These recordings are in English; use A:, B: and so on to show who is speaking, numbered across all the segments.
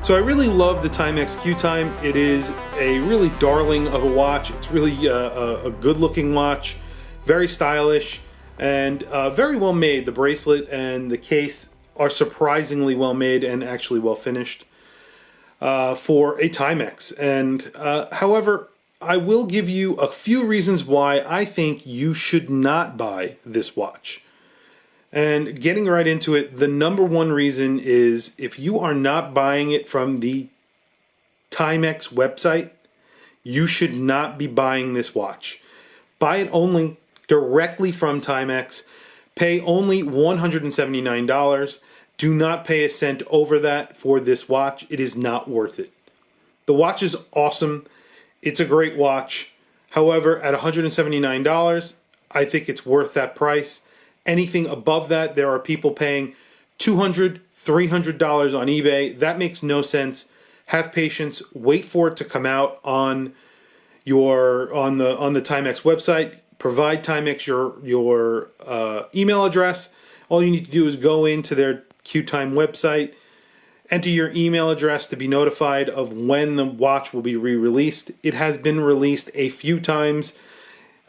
A: So I really love the Timex Q Time. It is a really darling of a watch. It's really a good looking watch, very stylish, and very well made. The bracelet and the case are surprisingly well made and actually well finished for a Timex. And however, I will give you a few reasons why I think you should not buy this watch. And getting right into it, the number one reason is if you are not buying it from the Timex website, you should not be buying this watch. Buy it only directly from Timex. Pay only $179. Do not pay a cent over that for this watch. It is not worth it. The watch is awesome. It's a great watch. However, at $179, I think it's worth that price. Anything above that, there are people paying $200, $300 on eBay. That makes no sense. Have patience. Wait for it to come out on the Timex website. Provide Timex your email address. All you need to do is go into their QTime website, enter your email address to be notified of when the watch will be re-released. It has been released a few times.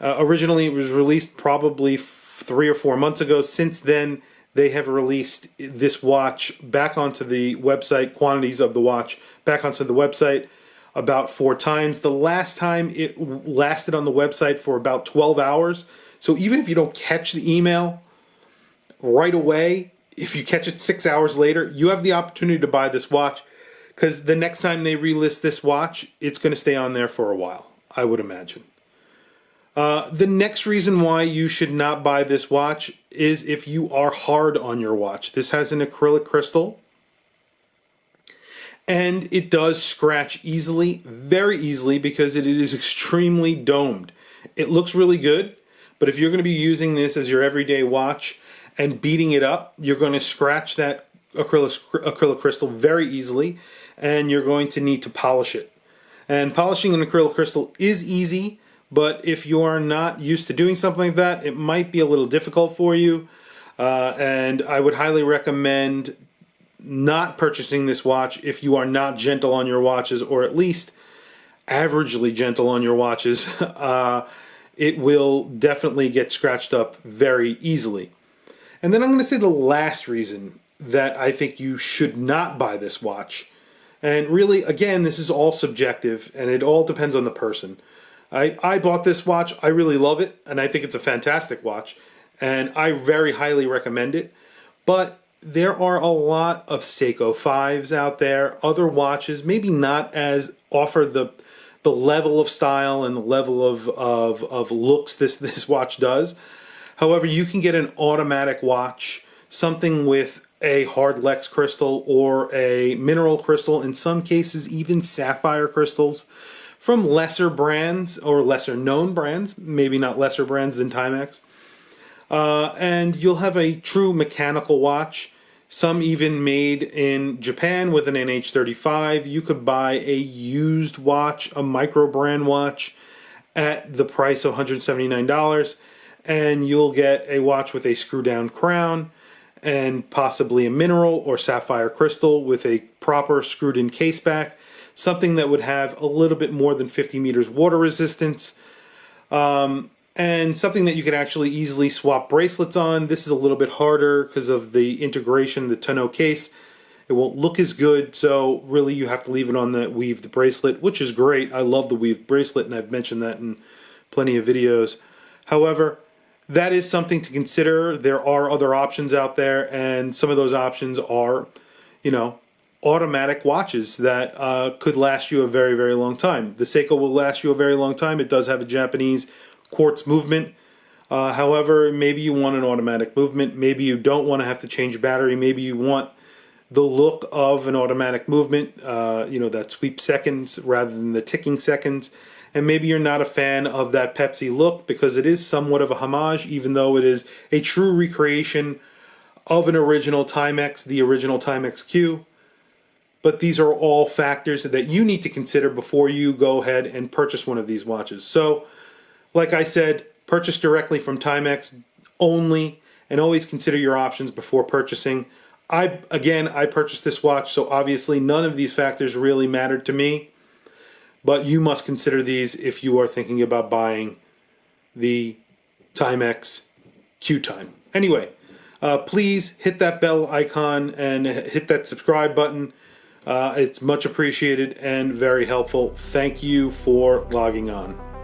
A: Originally, it was released probably 3 or 4 months ago. Since then, they have released this watch back onto the website, quantities of the watch back onto the website about 4 times. The last time it lasted on the website for about 12 hours. So even if you don't catch the email right away, if you catch it 6 hours later, you have the opportunity to buy this watch, because the next time they relist this watch, it's going to stay on there for a while, I would imagine. The next reason why you should not buy this watch is if you are hard on your watch. This has an acrylic crystal, and it does scratch easily, very easily, because it is extremely domed. It looks really good, but if you're going to be using this as your everyday watch and beating it up, you're going to scratch that acrylic crystal very easily, and you're going to need to polish it. And polishing an acrylic crystal is easy, but if you are not used to doing something like that, it might be a little difficult for you. And I would highly recommend not purchasing this watch if you are not gentle on your watches, or at least averagely gentle on your watches. It will definitely get scratched up very easily. And then I'm going to say the last reason that I think you should not buy this watch. And really, again, this is all subjective, and it all depends on the person. I bought this watch. I really love it, and I think it's a fantastic watch, and I very highly recommend it. But there are a lot of Seiko 5s out there, other watches, maybe not as offer the level of style and the level of looks this watch does. However, you can get an automatic watch, something with a hard Lex crystal or a mineral crystal, in some cases even sapphire crystals, from lesser brands or lesser known brands, maybe not lesser brands than Timex. And you'll have a true mechanical watch, some even made in Japan with an NH35. You could buy a used watch, a micro brand watch, at the price of $179, and you'll get a watch with a screw down crown and possibly a mineral or sapphire crystal with a proper screwed in case back. Something that would have a little bit more than 50 meters water resistance, and something that you could actually easily swap bracelets on. This is a little bit harder because of the integration, the tonneau case. It won't look as good, so really you have to leave it on the weaved bracelet, which is great. I love the weaved bracelet, and I've mentioned that in plenty of videos. However, that is something to consider. There are other options out there, and some of those options are, automatic watches that could last you a very, very long time. The Seiko will last you a very long time. It does have a Japanese quartz movement. However, maybe you want an automatic movement. Maybe you don't want to have to change battery. Maybe you want the look of an automatic movement, that sweep seconds rather than the ticking seconds. And maybe you're not a fan of that Pepsi look, because it is somewhat of a homage, even though it is a true recreation of an original Timex, the original Timex Q. But these are all factors that you need to consider before you go ahead and purchase one of these watches. So, like I said, purchase directly from Timex only, and always consider your options before purchasing. I purchased this watch, so obviously none of these factors really mattered to me. But you must consider these if you are thinking about buying the Timex Q Time. Anyway, please hit that bell icon and hit that subscribe button. It's much appreciated and very helpful. Thank you for logging on.